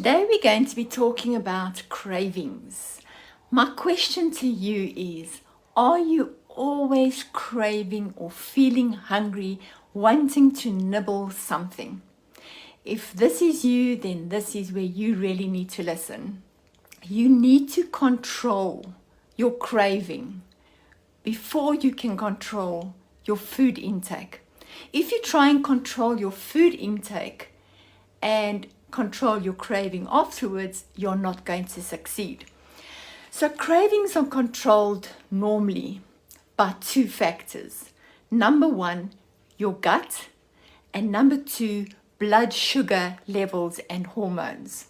Today we're going to be talking about cravings. My question to you is, are you always craving or feeling hungry, wanting to nibble something? If this is you, then this is where you really need to listen. You need to control your craving before you can control your food intake. If you try and control your food intake and control your craving afterwards, you're not going to succeed. So cravings are controlled normally by two factors. Number one, your gut, and number two, blood sugar levels and hormones.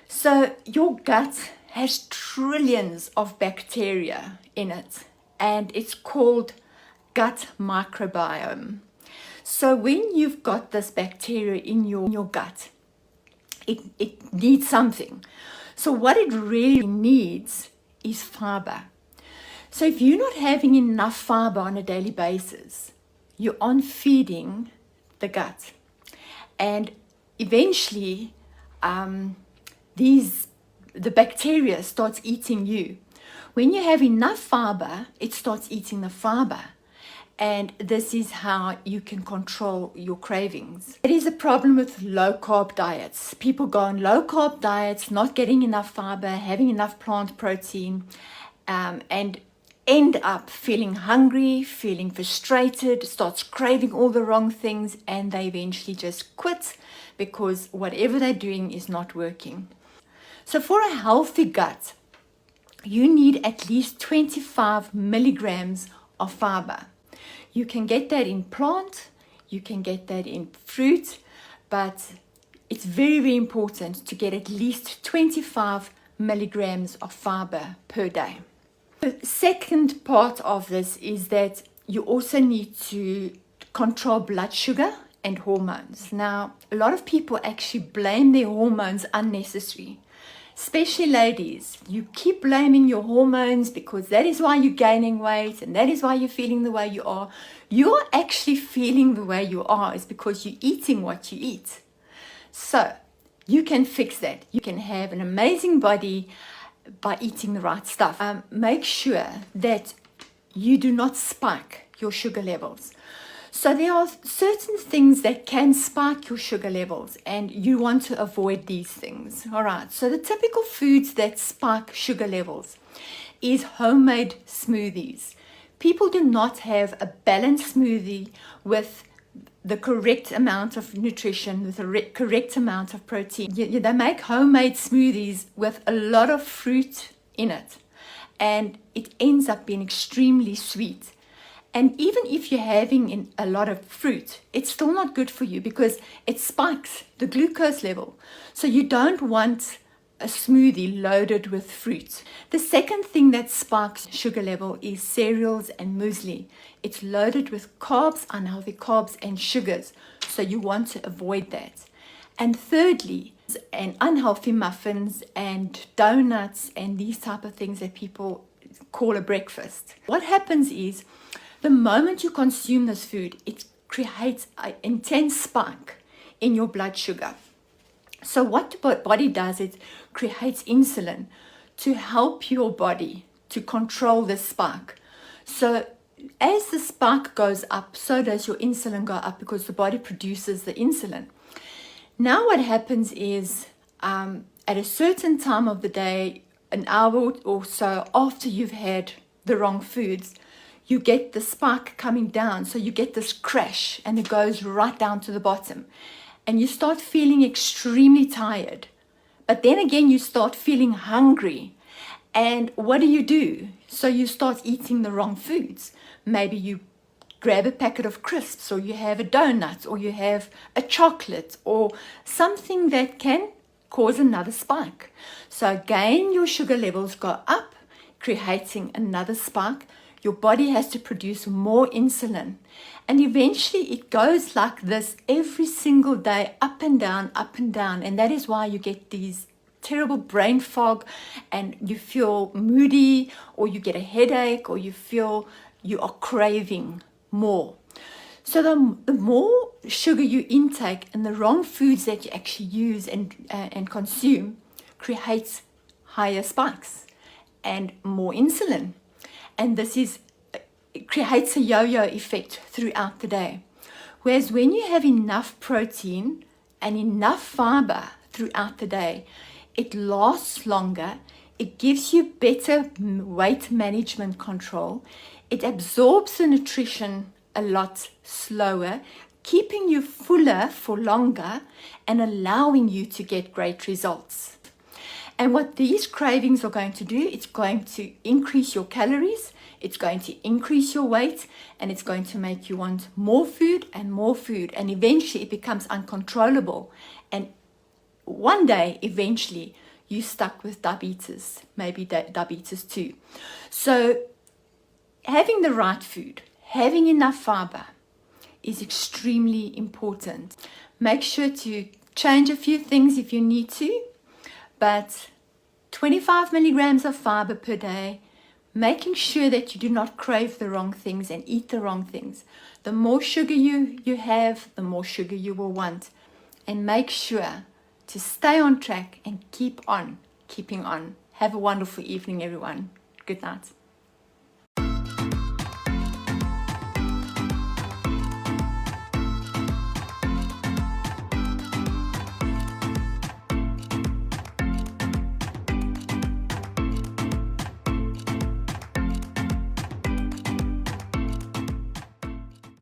So your gut has trillions of bacteria in it, and it's called gut microbiome. So when you've got this bacteria in your gut, it needs something. So what it really needs is fiber. So if you're not having enough fiber on a daily basis, you aren't feeding the gut. And eventually, the bacteria starts eating you. When you have enough fiber, it starts eating the fiber. And this is how you can control your cravings. It is a problem with low carb diets. People go on low carb diets, not getting enough fiber, having enough plant protein, and end up feeling hungry, feeling frustrated, starts craving all the wrong things, and they eventually just quit because whatever they're doing is not working. So for a healthy gut, you need at least 25 milligrams of fiber. You can get that in plant, you can get that in fruit, but it's very, very important to get at least 25 milligrams of fiber per day. The second part of this is that you also need to control blood sugar and hormones. Now, a lot of people actually blame their hormones unnecessarily. Especially ladies, you keep blaming your hormones because that is why you're gaining weight and that is why you're feeling the way you are. You're actually feeling the way you are is because you're eating what you eat. So you can fix that. You can have an amazing body by eating the right stuff. Make sure that you do not spike your sugar levels. So there are certain things that can spike your sugar levels, and you want to avoid these things. All right, so the typical foods that spike sugar levels is homemade smoothies. People do not have a balanced smoothie with the correct amount of nutrition, with the correct amount of protein. They make homemade smoothies with a lot of fruit in it, and it ends up being extremely sweet. And even if you're having a lot of fruit, it's still not good for you because it spikes the glucose level. So you don't want a smoothie loaded with fruit. The second thing that spikes sugar level is cereals and muesli. It's loaded with carbs, unhealthy carbs and sugars. So you want to avoid that. And thirdly, and unhealthy muffins and donuts and these type of things that people call a breakfast. What happens is, the moment you consume this food, it creates an intense spike in your blood sugar. So what the body does, it creates insulin to help your body to control the spike. So as the spike goes up, so does your insulin go up because the body produces the insulin. Now what happens is at a certain time of the day, an hour or so after you've had the wrong foods, you get the spike coming down. So you get this crash and it goes right down to the bottom. And you start feeling extremely tired. But then again, you start feeling hungry. And what do? So you start eating the wrong foods. Maybe you grab a packet of crisps, or you have a donut, or you have a chocolate, or something that can cause another spike. So again, your sugar levels go up, creating another spike. Your body has to produce more insulin. And eventually it goes like this every single day, up and down, up and down. And that is why you get these terrible brain fog and you feel moody, or you get a headache, or you feel you are craving more. So the more sugar you intake and the wrong foods that you actually use and consume creates higher spikes and more insulin. And it creates a yo-yo effect throughout the day. Whereas when you have enough protein and enough fiber throughout the day, it lasts longer, it gives you better weight management control, it absorbs the nutrition a lot slower, keeping you fuller for longer and allowing you to get great results. And what these cravings are going to do, it's going to increase your calories, it's going to increase your weight, and it's going to make you want more food, and eventually it becomes uncontrollable. And one day, eventually, you're stuck with diabetes, maybe diabetes 2. So having the right food, having enough fiber is extremely important. Make sure to change a few things if you need to, but 25 milligrams of fiber per day, making sure that you do not crave the wrong things and eat the wrong things. The more sugar you have, the more sugar you will want. And make sure to stay on track and keep on keeping on. Have a wonderful evening, everyone. Good night.